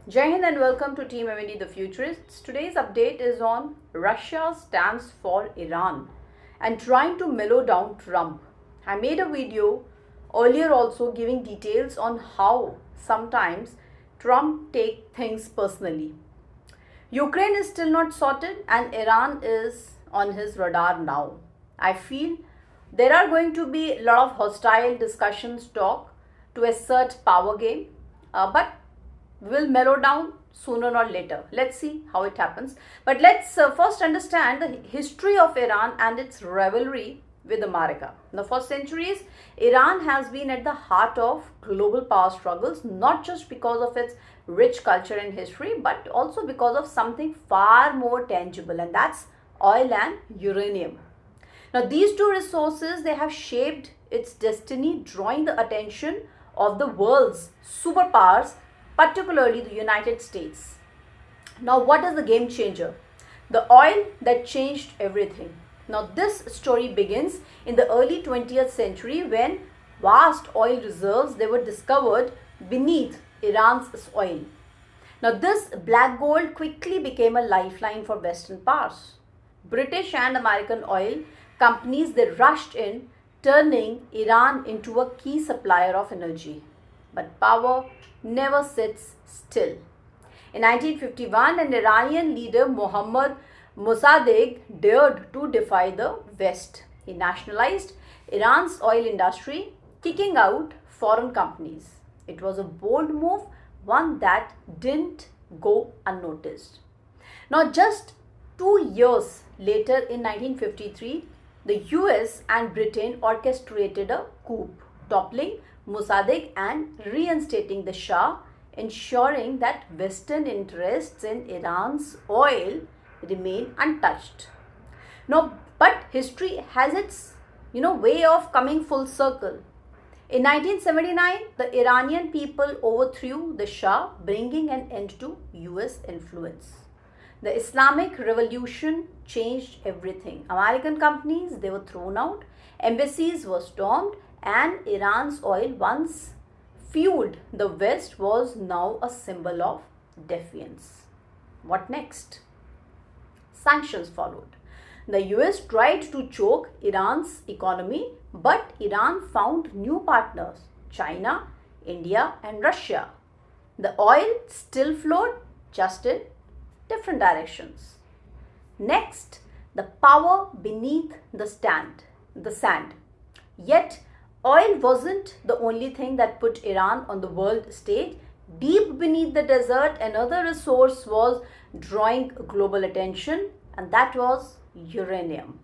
Jai Hind and welcome to Team MND The Futurists. Today's update is on Russia stands for Iran and trying to mellow down Trump. I made a video earlier also giving details on how sometimes Trump takes things personally. Ukraine is still not sorted and Iran is on his radar now. I feel there are going to be a lot of hostile discussions talk to assert power game, but will mellow down sooner or later. Let's see how it happens. But let's first understand the history of Iran and its rivalry with America. Now, for centuries, Iran has been at the heart of global power struggles, not just because of its rich culture and history, but also because of something far more tangible, and that's oil and uranium. Now, these two resources they have shaped its destiny, drawing the attention of the world's superpowers, particularly the United States. Now, what is the game changer? The oil that changed everything. Now, this story begins in the early 20th century when vast oil reserves they were discovered beneath Iran's soil. Now, this black gold quickly became a lifeline for Western powers. British and American oil companies they rushed in, turning Iran into a key supplier of energy. But power never sits still. In 1951, an Iranian leader, Mohammad Mossadegh, dared to defy the West. He nationalized Iran's oil industry, kicking out foreign companies. It was a bold move, one that didn't go unnoticed. Now, just 2 years later, in 1953, the US and Britain orchestrated a coup, toppling Mossadegh and reinstating the Shah, ensuring that Western interests in Iran's oil remain untouched. Now, but history has its way of coming full circle. In 1979, the Iranian people overthrew the Shah, bringing an end to US influence. The Islamic Revolution changed everything. American companies they were thrown out, embassies were stormed, and Iran's oil, once fueled the West, was now a symbol of defiance. What next? Sanctions followed. The US tried to choke Iran's economy, but Iran found new partners: China, India, and Russia. The oil still flowed, just in different directions. Next, the power beneath the sand. Yet, oil wasn't the only thing that put Iran on the world stage. Deep beneath the desert, another resource was drawing global attention, and that was uranium.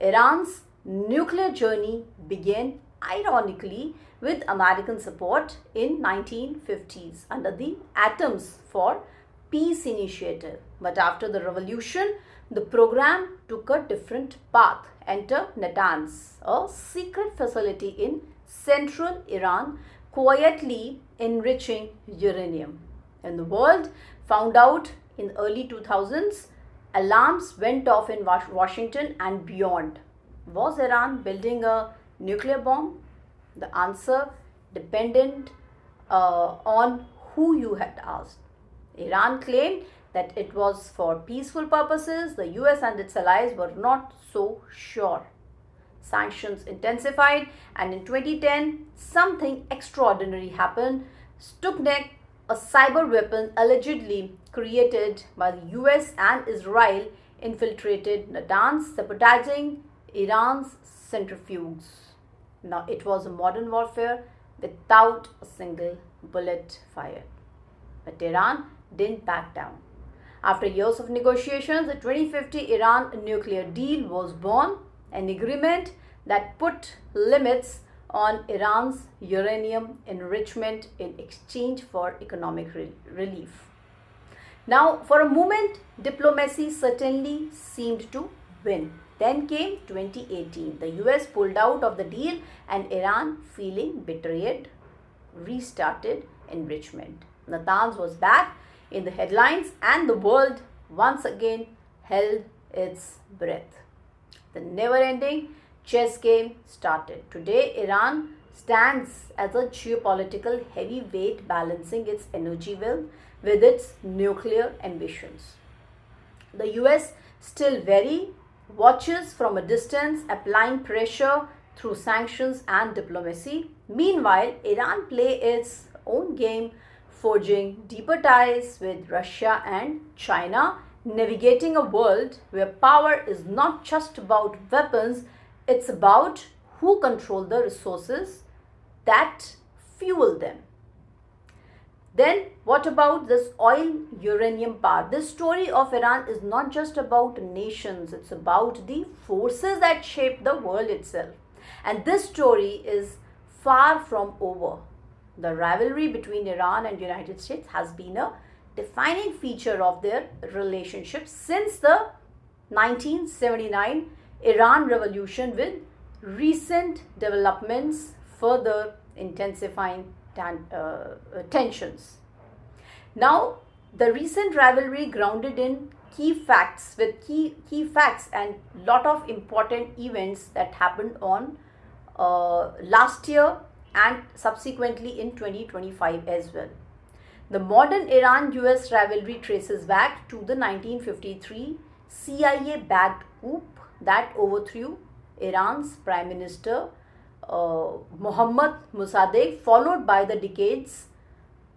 Iran's nuclear journey began ironically with American support in 1950s under the Atoms for Peace initiative. But after the revolution, the program took a different path. Enter Natanz, a secret facility in central Iran, quietly enriching uranium. And the world found out in the early 2000s, alarms went off in Washington and beyond. Was Iran building a nuclear bomb? The answer depended on who you had asked. Iran claimed that it was for peaceful purposes. The US and its allies were not so sure. Sanctions intensified, and in 2010, something extraordinary happened. Stuxnet, a cyber weapon allegedly created by the US and Israel, infiltrated Natanz, sabotaging Iran's centrifuges. Now, it was a modern warfare without a single bullet fired. But Iran didn't back down. After years of negotiations, the 2050 Iran nuclear deal was born, an agreement that put limits on Iran's uranium enrichment in exchange for economic relief. Now, for a moment, diplomacy certainly seemed to win. Then came 2018. The US pulled out of the deal, and Iran, feeling betrayed, restarted enrichment. Natanz was back in the headlines, and the world once again held its breath. The never ending chess game started. Today, Iran stands as a geopolitical heavyweight balancing its energy will with its nuclear ambitions. The US still watches from a distance, applying pressure through sanctions and diplomacy. Meanwhile, Iran plays its own game, forging deeper ties with Russia and China, navigating a world where power is not just about weapons, it's about who control the resources that fuel them. Then what about this oil uranium part? This story of Iran is not just about nations, it's about the forces that shape the world itself. And this story is far from over. The rivalry between Iran and United States has been a defining feature of their relationship since the 1979 Iran revolution, with recent developments further intensifying tensions. Now, the recent rivalry grounded in key facts and lot of important events that happened on last year and subsequently in 2025 as well. The modern Iran-U.S. rivalry traces back to the 1953 CIA-backed coup that overthrew Iran's Prime Minister Mohammad Mossadegh, followed by the decades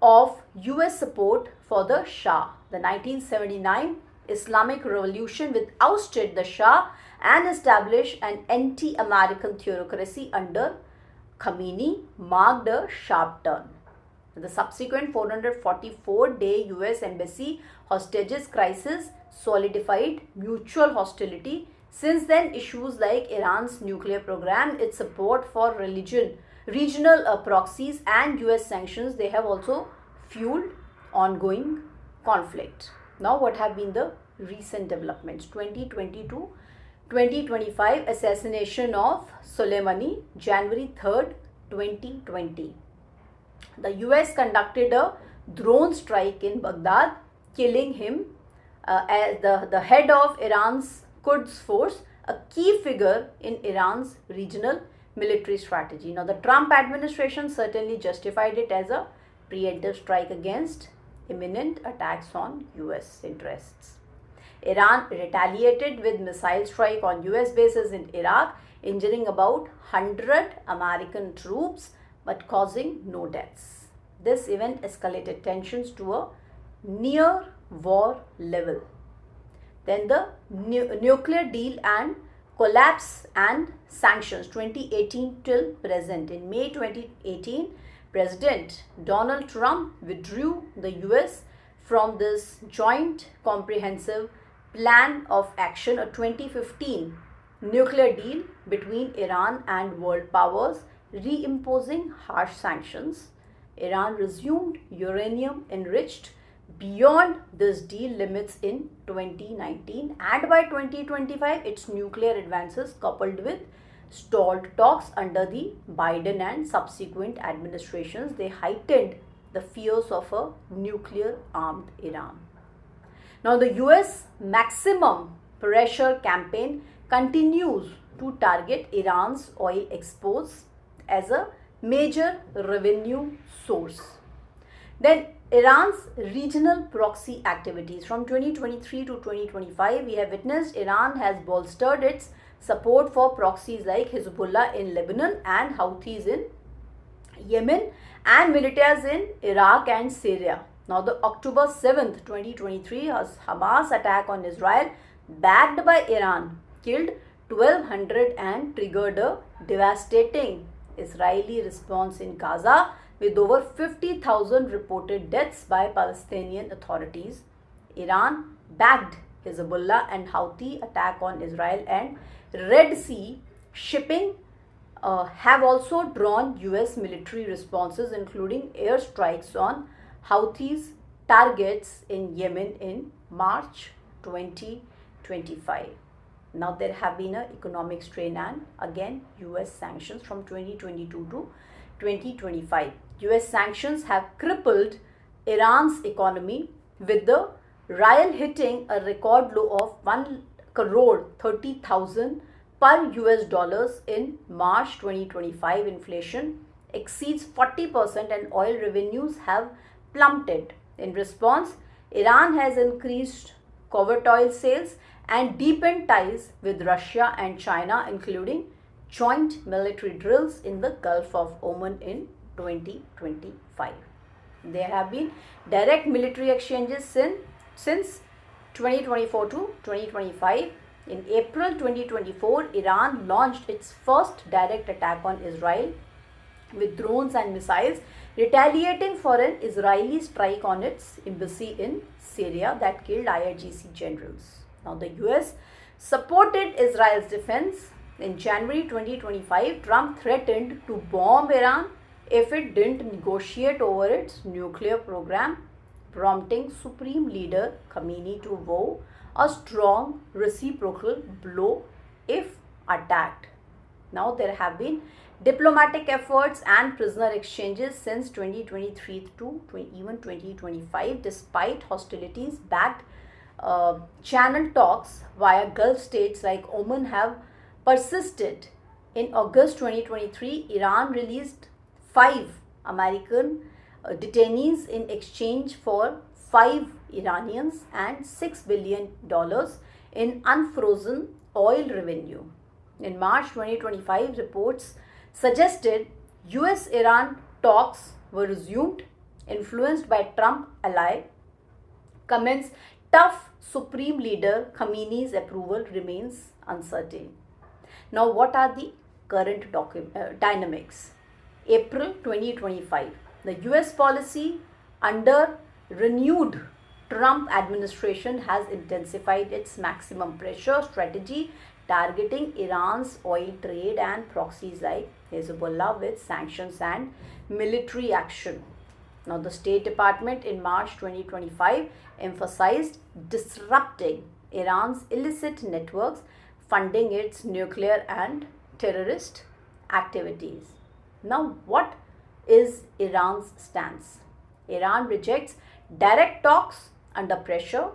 of US support for the Shah. The 1979 Islamic Revolution, which ousted the Shah and established an anti-American theocracy under Khomeini, marked a sharp turn. The subsequent 444-day US Embassy hostages crisis solidified mutual hostility. Since then, issues like Iran's nuclear program, its support for regional proxies and US sanctions, they have also fueled ongoing conflict. Now, what have been the recent developments? 2022-2025 assassination of Soleimani, January 3rd, 2020. The US conducted a drone strike in Baghdad, killing him as the head of Iran's Quds force, a key figure in Iran's regional military strategy. Now, the Trump administration certainly justified it as a preemptive strike against imminent attacks on US interests. Iran retaliated with missile strike on US bases in Iraq, injuring about 100 American troops but causing no deaths. This event escalated tensions to a near war level. Then the nuclear deal and collapse and sanctions 2018 till present. In May 2018, President Donald Trump withdrew the US from this joint comprehensive plan of action, a 2015 nuclear deal between Iran and world powers, reimposing harsh sanctions. Iran resumed uranium enriched beyond this deal limits in 2019, and by 2025 its nuclear advances, coupled with stalled talks under the Biden and subsequent administrations, they heightened the fears of a nuclear armed Iran. Now, the US maximum pressure campaign continues to target Iran's oil exports as a major revenue source. Then Iran's regional proxy activities. From 2023 to 2025, we have witnessed Iran has bolstered its support for proxies like Hezbollah in Lebanon and Houthis in Yemen and militias in Iraq and Syria. Now, the October 7th, 2023, Hamas attack on Israel, backed by Iran, killed 1,200 and triggered a devastating Israeli response in Gaza, with over 50,000 reported deaths by Palestinian authorities. Iran backed Hezbollah and Houthi attack on Israel, and Red Sea shipping have also drawn US military responses, including airstrikes on Houthis targets in Yemen in March 2025. Now, there have been an economic strain and again US sanctions from 2022 to 2025. US sanctions have crippled Iran's economy, with the rial hitting a record low of 1,30,000,000 per US dollars in March 2025. Inflation exceeds 40% and oil revenues have plummeted. In response, Iran has increased covert oil sales and deepened ties with Russia and China, including joint military drills in the Gulf of Oman in 2025. There have been direct military exchanges since 2024 to 2025. In April 2024, Iran launched its first direct attack on Israel with drones and missiles, retaliating for an Israeli strike on its embassy in Syria that killed IRGC generals. Now, the US supported Israel's defense. In January 2025, Trump threatened to bomb Iran if it didn't negotiate over its nuclear program, prompting Supreme Leader Khamenei to vow a strong reciprocal blow if attacked. Now, there have been diplomatic efforts and prisoner exchanges since 2023 to even 2025, despite hostilities. Backed channel talks via Gulf states like Oman have persisted. In August 2023, Iran released 5 American detainees in exchange for 5 Iranians and $6 billion in unfrozen oil revenue. In March 2025, reports suggested US-Iran talks were resumed, influenced by Trump ally comments. Tough Supreme Leader Khamenei's approval remains uncertain. Now, what are the current dynamics? April 2025, the US policy under renewed Trump administration has intensified its maximum pressure strategy, targeting Iran's oil trade and proxies like Hezbollah with sanctions and military action. Now, the State Department in March 2025 emphasized disrupting Iran's illicit networks, funding its nuclear and terrorist activities. Now, what is Iran's stance? Iran rejects direct talks under pressure,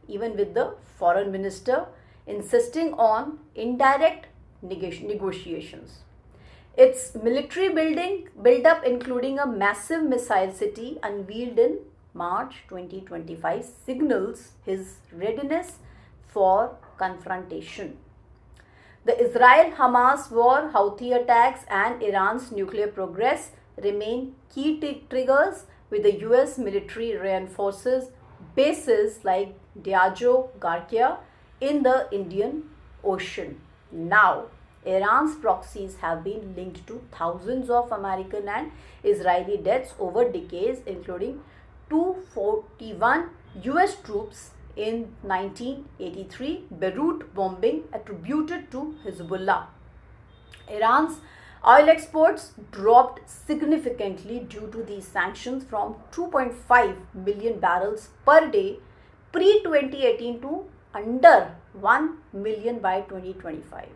even with the foreign minister insisting on indirect negotiations. Its military build-up, including a massive missile city unveiled in March 2025, signals his readiness for confrontation. The Israel-Hamas war, Houthi attacks, and Iran's nuclear progress remain key triggers, with the US military reinforces bases like Diageo Garcia in the Indian Ocean. Now, Iran's proxies have been linked to thousands of American and Israeli deaths over decades, including 241 US troops in 1983, Beirut bombing attributed to Hezbollah. Iran's oil exports dropped significantly due to these sanctions from 2.5 million barrels per day pre-2018 to under 1 million by 2025.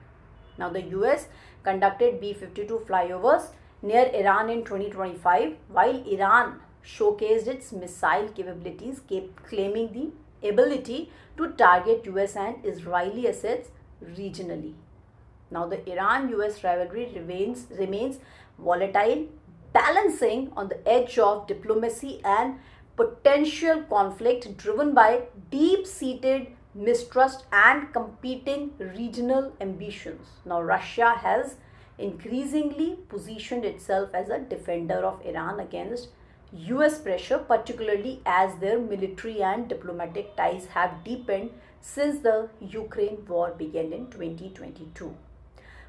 Now, the US conducted B-52 flyovers near Iran in 2025, while Iran showcased its missile capabilities, claiming the ability to target US and Israeli assets regionally. Now, the Iran-US rivalry remains volatile, balancing on the edge of diplomacy and potential conflict driven by deep-seated mistrust and competing regional ambitions. Now, Russia has increasingly positioned itself as a defender of Iran against US pressure, particularly as their military and diplomatic ties have deepened since the Ukraine war began in 2022.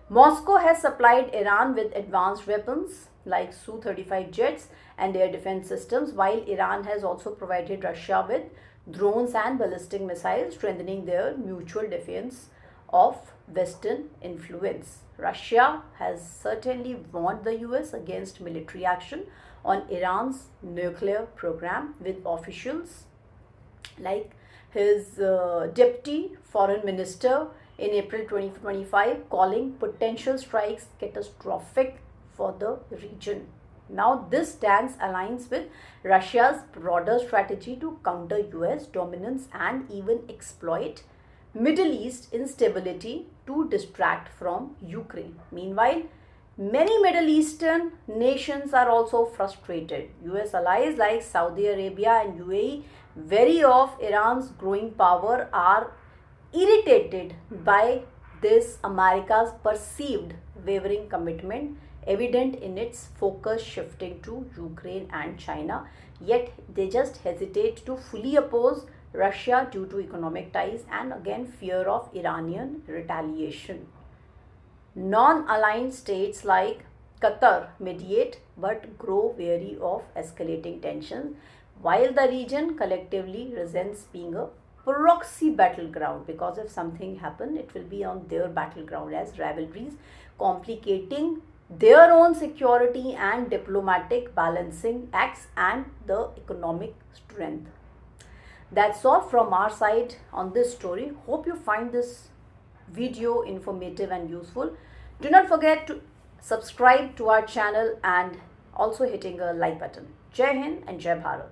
Moscow has supplied Iran with advanced weapons like Su-35 jets and air defense systems, while Iran has also provided Russia with drones and ballistic missiles, strengthening their mutual defense of Western influence. Russia has certainly warned the US against military action on Iran's nuclear program, with officials like his deputy foreign minister in April 2025 calling potential strikes catastrophic for the region. Now, this stance aligns with Russia's broader strategy to counter US dominance and even exploit Middle East instability to distract from Ukraine. Meanwhile, Many Middle Eastern nations are also frustrated. US allies like Saudi Arabia and UAE, wary of Iran's growing power, are irritated by this America's perceived wavering commitment, evident in its focus shifting to Ukraine and China. Yet they just hesitate to fully oppose Russia due to economic ties and again fear of Iranian retaliation. Non-aligned states like Qatar mediate but grow wary of escalating tensions, while the region collectively resents being a proxy battleground, because if something happens, it will be on their battleground as rivalries, complicating their own security and diplomatic balancing acts and the economic strength. That's all from our side on this story. Hope you find this video informative and useful. Do not forget to subscribe to our channel and also hitting a like button. Jai Hind and Jai Bharat.